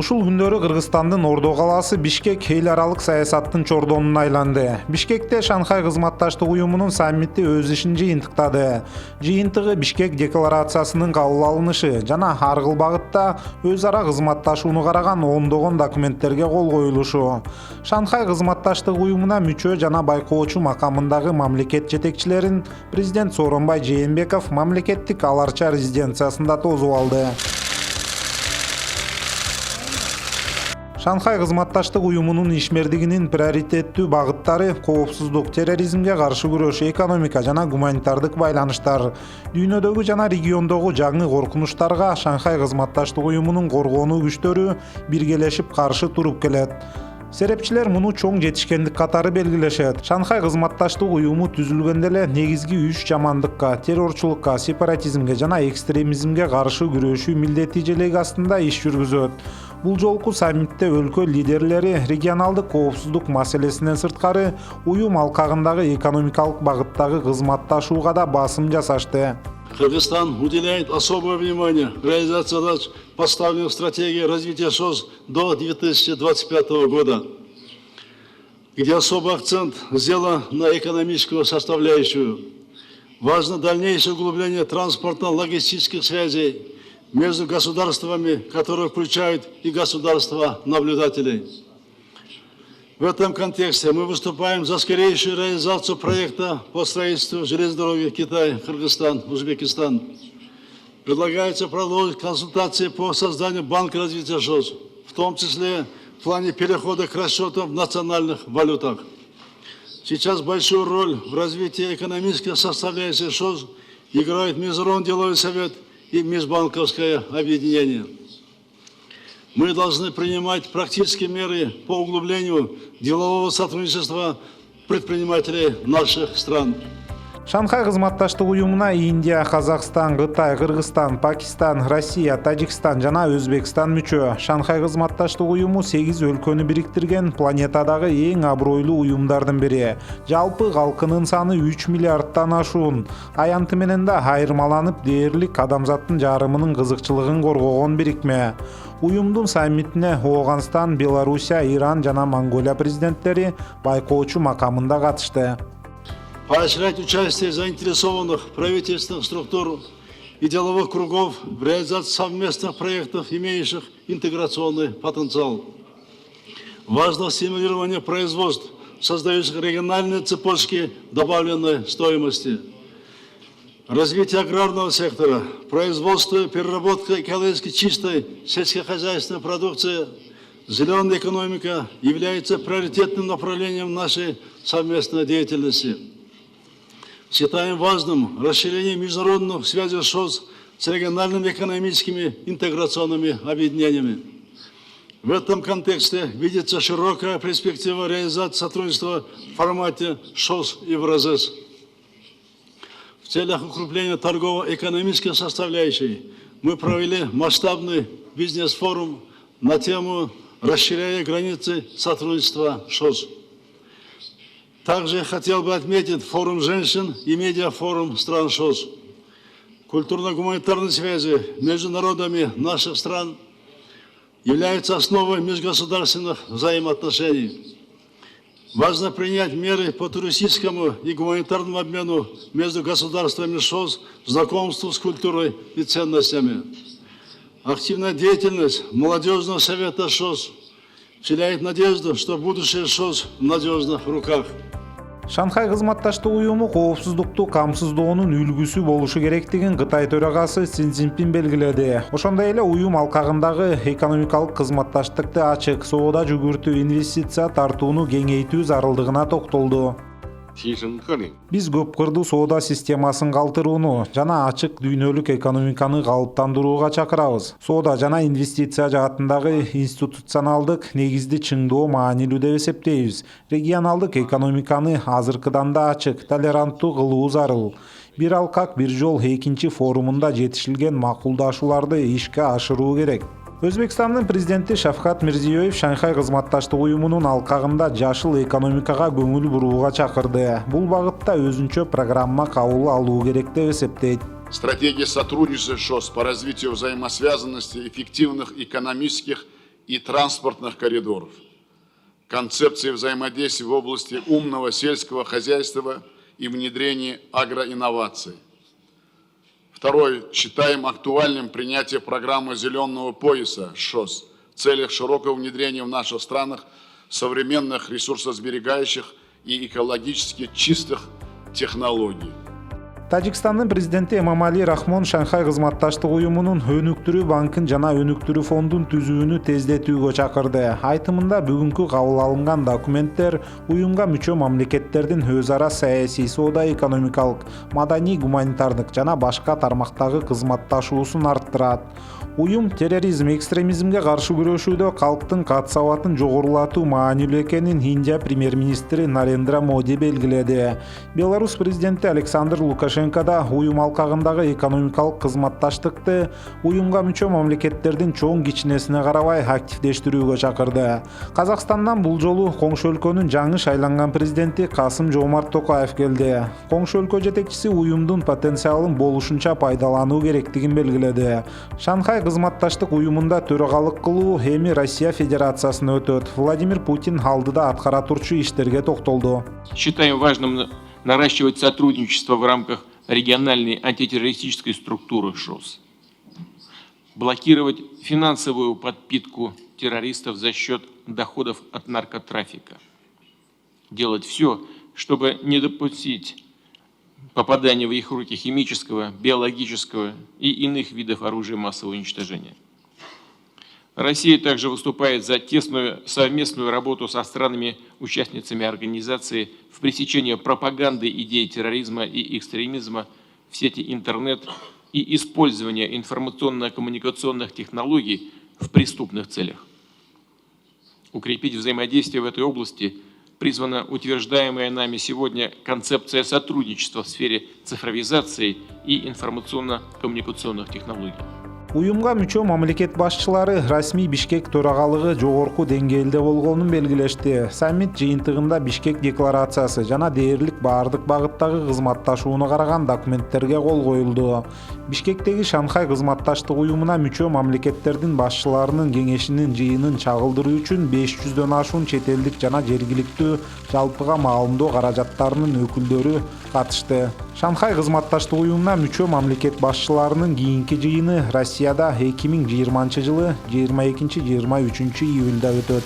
Ушул күндөрү Кыргызстандын Ордо калаасы Бишкек эл аралык саясаттын чордонуна айланды. Бишкекте Шанхай кызматташтык уюмунун саммити өз ишин жыйынтыктады. Жыйынтыгы Бишкек декларациясынын кабыл алынышы жана ар кыл багытта өз ара кызматташууну караган ондогон документтерге кол коюлушу. Шанхай кызматташтык уюмуна мүчө жана байкоочу макамындагы мамлекет жетекчилерин президент Сооронбай Жээнбеков мамлекеттик аларча резиденциясында тосуп алды. Шанхай кызматташтык уюмунун ишмердигинин приоритеттүү багыттары коопсуздук, терроризмге каршы күрөш, экономика жана гуманитардык байланыштар. Дүйнөдөгү жана региондогу жаңы коркунучтарга Шанхай кызматташтык уюмунун коргонуу күчтөрү биргелешип каршы туруп келет. Серепчилер муну чоң жетишкендик катары белгилешет. Шанхай кызматташтык уюму түзүлгөндө эле негизги 3 жамандыкка, террорчулукка, сепаратизмге жана экстремизмге каршы күрөшүү милдети желеги астында иш жүргүзөт. Бул жолку саммитте өлкө лидерлери регионалдык коопсуздук маселесинен сырткары уюм алкагындагы экономикалык багыттагы кызматташууга да басым жасашты. Кыргызстан уделяет особое внимание реализации задач, поставленных в стратегии развития ШОС до 2025 года, где особый акцент сделан на экономическую составляющую. Важно дальнейшее углубление транспортно-логистических связей между государствами, которые включают и государства-наблюдателей. В этом контексте мы выступаем за скорейшую реализацию проекта по строительству железной дороги Китай, Кыргызстан, Узбекистан. Предлагается продолжить консультации по созданию банка развития ШОС, в том числе в плане перехода к расчетам в национальных валютах. Сейчас большую роль в развитии экономической составляющей ШОС играет Международный деловой совет и межбанковское объединение. Мы должны принимать практические меры по углублению делового сотрудничества предпринимателей наших стран. Шанхай кызматташтык уюмуна Индия, Казакстан, Кытай, Кыргызстан, Пакистан, Россия, Тажикстан жана Өзбекстан мүчө. Шанхай кызматташтык уюму 8 өлкөнү бириктирген планетадагы эң абройлуу уюмдардын бири. Жалпы калкынын саны 3 миллиардтан ашуун. Аянты менен да айырмаланып дээрлик адамзаттын жарымынын кызыкчылыгын коргогон бирикме. Уюмдун саммитине Ооганстан, Белоруссия, Иран жана Монголия президенттери байкоочу макамында катышты. Поощрять участие заинтересованных правительственных структур и деловых кругов в реализации совместных проектов, имеющих интеграционный потенциал. Важно стимулирование производств, создающих региональные цепочки добавленной стоимости. Развитие аграрного сектора, производство и переработка экологически чистой сельскохозяйственной продукции, зеленая экономика является приоритетным направлением нашей совместной деятельности. Считаем важным расширение международных связей ШОС с региональными экономическими интеграционными объединениями. В этом контексте видится широкая перспектива реализации сотрудничества в формате ШОС и ВРЗС. В целях укрепления торгово-экономической составляющей мы провели масштабный бизнес-форум на тему «Расширяя границы сотрудничества ШОС». Также я хотел бы отметить форум женщин и медиафорум стран ШОС. Культурно-гуманитарные связи между народами наших стран являются основой межгосударственных взаимоотношений. Важно принять меры по туристическому и гуманитарному обмену между государствами ШОС, знакомству с культурой и ценностями. Активная деятельность молодежного совета ШОС вселяет надежду, что будущее ШОС в надежных руках. Шанхай кызматташтык уюму коопсуздукту камсыздоонун үлгүсү болушу керектигин Кытай төрагасы Си Цзиньпин белгиледи. Ошондой эле уюм алкагындагы экономикалык кызматташтыкты ачык, соода жүгүртүү, инвестиция тартууну кеңейтүү зарылдыгына токтолду. Биз көп кырдуу соода системасын калтырууну жана ачык дүйнөлүк экономиканы калыптандырууга чакырабыз. Соода жана инвестиция жаатындагы институционалдык негизди чыңдоо маанилүү деп эсептейбиз. Регионалдык экономиканы азыркыдан да ачык, толеранттуу кылуу зарыл. Бир алкак бир жол экинчи форумунда жетишилген макулдашууларды ишке ашыруу керек. Өзбекстандын президенти Шавкат Мирзиёев Шанхай кызматташтык уюмунун алкагында жашыл экономикага көңүл бурууга чакырды. Бул багытта өзүнчө программа кабыл алуу керек деп эсептейт. Стратегия сотрудничества ШОС по развитию взаимосвязанности эффективных экономических и транспортных коридоров, концепции взаимодействия в области умного сельского хозяйства и внедрения агроинноваций. Второй. Считаем актуальным принятие программы «Зеленого пояса» ШОС в целях широкого внедрения в наших странах современных ресурсосберегающих и экологически чистых технологий. Тажикстандын президенти Эмомали Рахмон Шанхай кызматташтык уюмунун өнүктүрүү банкын жана өнүктүрүү фондун түзүүнү тездетүүгө чакырды. Айтымында бүгүнкү кабыл алынган документтер уюмга мүчө мамлекеттердин өз ара саясий, соода экономикалык, маданий, гуманитардык жана башка тармактагы кызматташуусун арттырат. Уюм терроризм, экстремизмге каршы күрөшүүдө калктын кат сабатын жогорулатуу маанилүү экенин Индия премьер-министри Нарендра Моди белгиледи. Беларусь президенти Александр Лукашенко да уюм алкагындагы экономикалык кызматташтыкты уюмга мүчө мамлекеттердин чоң кичинесине карабай активдештирүүгө чакырды. Казакстандан бул жолу коңшу өлкөнүн жаңы шайланган президенти Касым-Жомарт Токаев келди. Коңшу өлкө жетекчиси уюмдун потенциалын болушунча пайдалануу керектигин белгиледи. Шанхай кызматташтык уюмунда төрагалык кылуу эми Россия Федерациясына өтөт. Владимир Путин алдыда аткара турчу иштерге токтолду. Считаем важным наращивать сотрудничество в рамках региональной антитеррористической структуры ШОС. Блокировать финансовую подпитку террористов за счет доходов от наркотрафика. Делать все, чтобы не допустить попадания в их руки химического, биологического и иных видов оружия массового уничтожения. Россия также выступает за тесную совместную работу со странами-участницами организации в пресечении пропаганды идей терроризма и экстремизма в сети интернет и использования информационно-коммуникационных технологий в преступных целях. Укрепить взаимодействие в этой области призвана утверждаемая нами сегодня концепция сотрудничества в сфере цифровизации и информационно-коммуникационных технологий. Уюмга мүчө мамлекет башчылары расмий Бишкек төрагалыгы жогорку деңгээлде болгонун белгилешти. Саммит жыйынтыгында Бишкек декларациясы жана дээрлик баардык багыттагы кызматташууну караган документтерге кол коюлду. Бишкектеги Шанхай кызматташтык уюмуна мүчө мамлекеттердин башчыларынын кеңешинин жыйынын чагылдыруу үчүн 500дөн ашуун чет элдик жана жергиликтүү жалпыга маалымдоо каражаттарынын өкүлдөрү катышты. Шанхай кызматташтык уюмуна мүчө мамлекет башчыларынын кийинки жыйыны Россияда 2020 жылы 22-23 июлда өтөт.